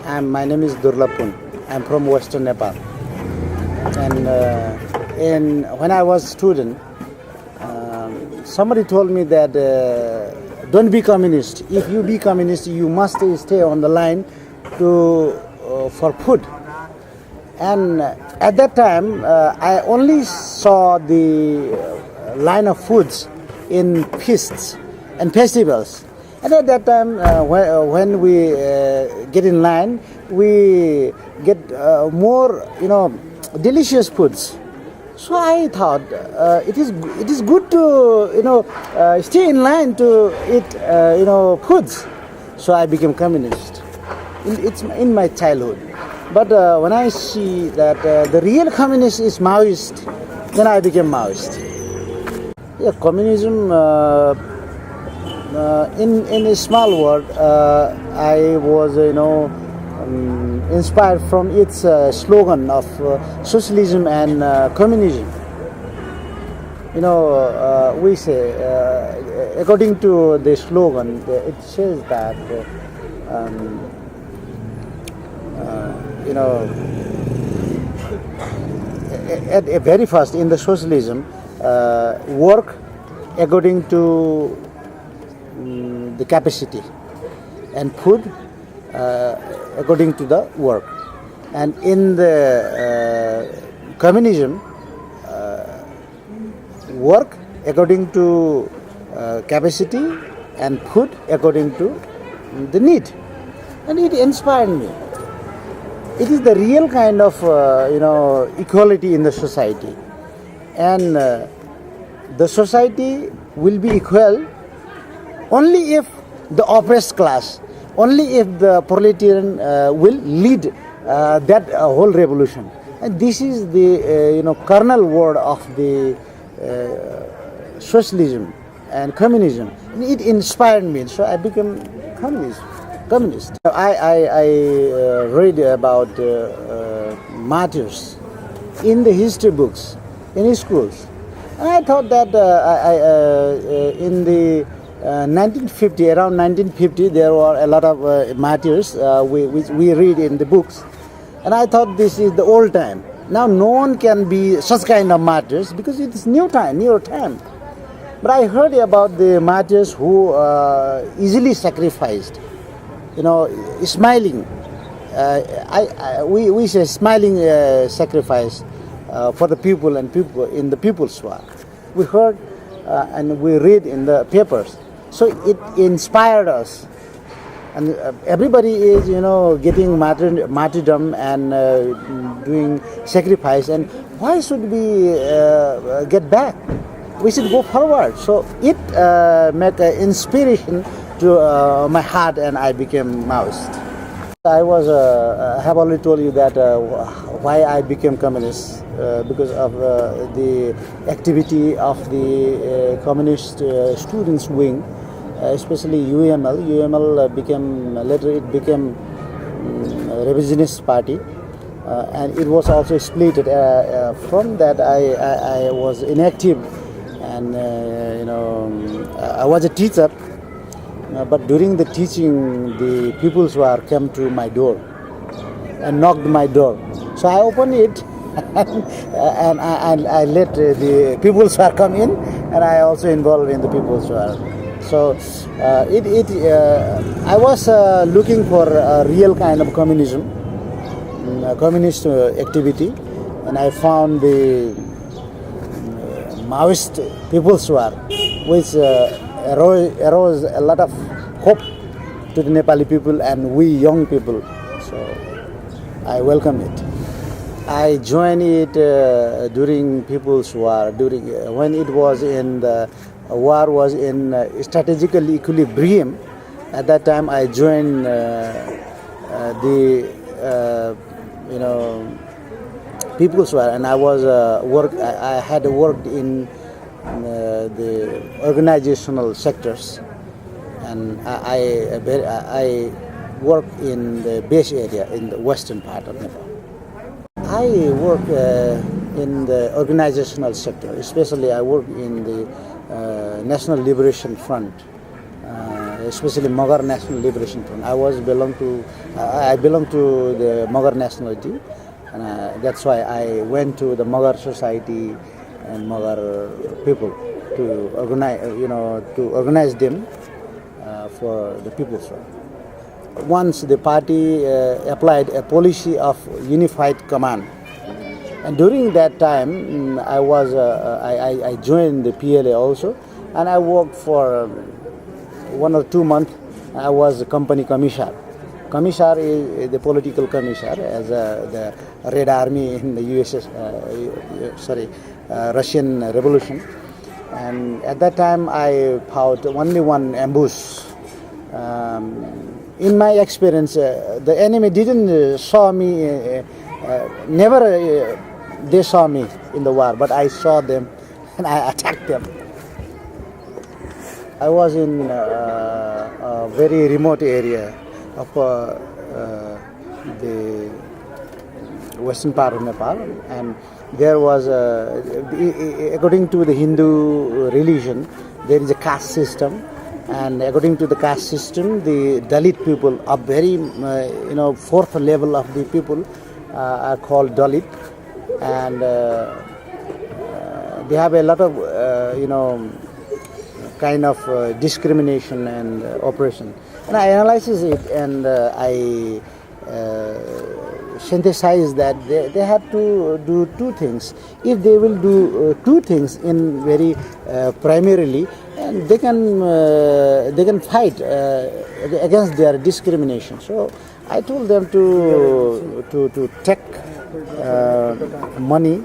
My name is Durlabh Pun. I'm from Western Nepal. And when I was a student, somebody told me that don't be communist. If you be communist, you must stay on the line for food. And at that time, I only saw the line of foods in feasts and festivals. And at that time, when we get in line, we get more, delicious foods. So I thought it is good to stay in line to eat foods. So I became communist. It's in my childhood. But when I see that the real communist is Maoist, then I became Maoist. Yeah, communism. In a small word, I was inspired from its slogan of socialism and communism. We say, according to the slogan, it says that at very first in the socialism, work according to the capacity, and food according to the work. And in the communism, work according to capacity and food according to the need. And it inspired me. It is the real kind of equality in the society, and the society will be equal only if the oppressed class, only if the proletarian will lead that whole revolution. And this is the kernel word of the socialism and communism. It inspired me, so I became communist. I read about martyrs in the history books in schools, and I thought that in the 1950, around 1950, there were a lot of martyrs which we read in the books, and I thought this is the old time. Now no one can be such kind of martyrs because it is newer time. But I heard about the martyrs who easily sacrificed, smiling. We say smiling sacrifice for the people and people in the People's War. We heard and we read in the papers. So it inspired us, and everybody is, getting martyrdom and doing sacrifice. And why should we get back? We should go forward. So it made an inspiration to my heart, and I became Maoist. I have already told you that why I became communist, because of the activity of the communist students wing, especially UML. UML became revisionist party, and it was also split. From that, I was inactive, and I was a teacher. But during the teaching, the People's War came to my door and knocked my door. So I opened it and I let the People's War come in, and I also involved in the People's War. So I was looking for a real kind of communism, communist activity, and I found the Maoist People's War, which arose a lot of hope to the Nepali people and we young people. So I welcome it. I joined it during People's War, when it was in the war was in strategical equilibrium. At that time, I joined the People's War, and I was I had worked in the organizational sectors, and I worked in the base area in the western part of Nepal. I work in the organizational sector, especially I work in the National Liberation Front, especially Magar National Liberation Front. I belong to the Magar nationality, and that's why I went to the Magar society and Magar people to organize them for the people's right. Once the party applied a policy of unified command, and during that time I joined the PLA also, and I worked for 1 or 2 months. I was a company commissar. Commissar is the political commissar, as the Red Army in the Russian Revolution. And at that time I fought only one ambush. In my experience, the enemy didn't saw me, never they saw me in the war, but I saw them and I attacked them. I was in a very remote area of the western part of Nepal, and there was, according to the Hindu religion, there is a caste system. And according to the caste system, the Dalit people are very, fourth level of the people are called Dalit, and they have a lot of, kind of discrimination and oppression. And I analyze it, and I synthesize that they have to do two things. If they will do two things in very primarily, and they can fight against their discrimination. So I told them to take money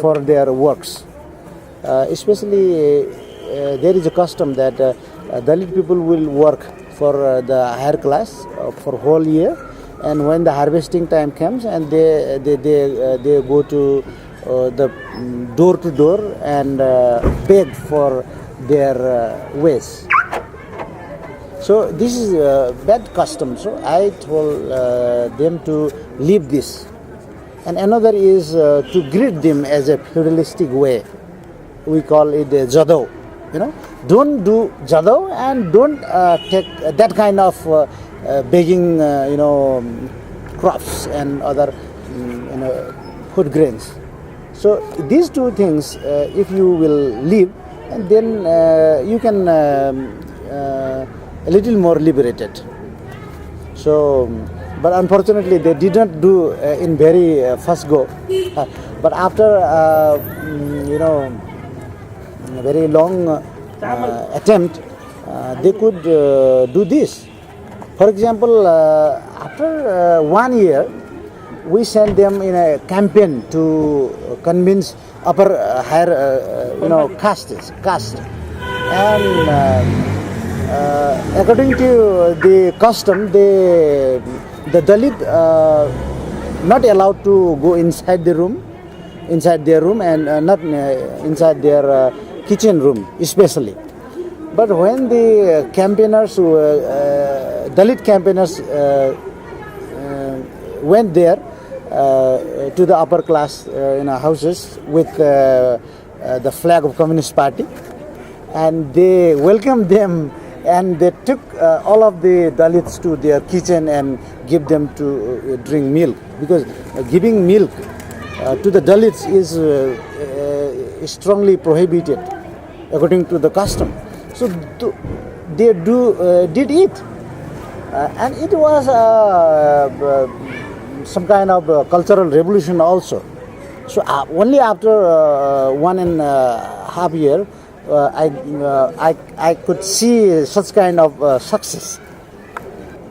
for their works. Especially there is a custom that Dalit people will work for the higher class for whole year, and when the harvesting time comes, and they go to the door to door and beg for their ways. So this is a bad custom. So I told them to leave this. And another is to greet them as a feudalistic way. We call it jadao. Don't do jadao, and don't take that kind of begging, crops and other, food grains. So these two things, if you will leave, and then you can a little more liberated. So, but unfortunately, they did not do in very first go. But after a very long attempt, they could do this. For example, after 1 year, we sent them in a campaign to convince upper higher caste, and according to the custom, the Dalit not allowed to go inside their room, and not inside their kitchen room, especially. But when the campaigners, Dalit campaigners, went there to the upper class houses with the flag of Communist Party, and they welcomed them, and they took all of the Dalits to their kitchen and give them to drink milk, because giving milk to the Dalits is strongly prohibited according to the custom. So they did it, and it was some kind of cultural revolution also. So only after 1.5 years, I could see such kind of success.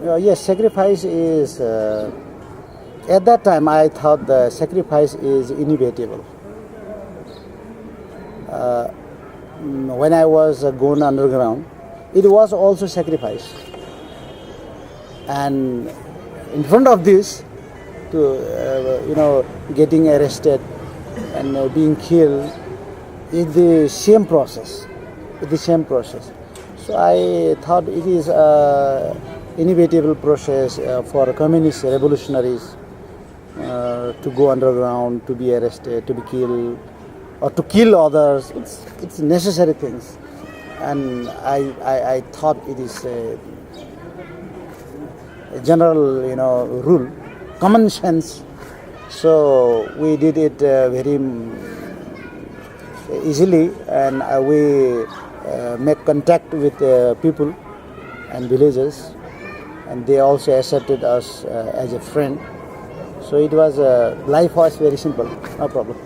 Yes, sacrifice is. At that time, I thought the sacrifice is inevitable. When I was going underground, it was also sacrifice. And in front of this, to getting arrested and being killed is the same process. So I thought it is an inevitable process for communist revolutionaries to go underground, to be arrested, to be killed, or to kill others. It's necessary things. and I thought it is a general, rule, common sense. So we did it very easily, and we make contact with people and villagers, and they also accepted us as a friend. So it was life was very simple, no problem.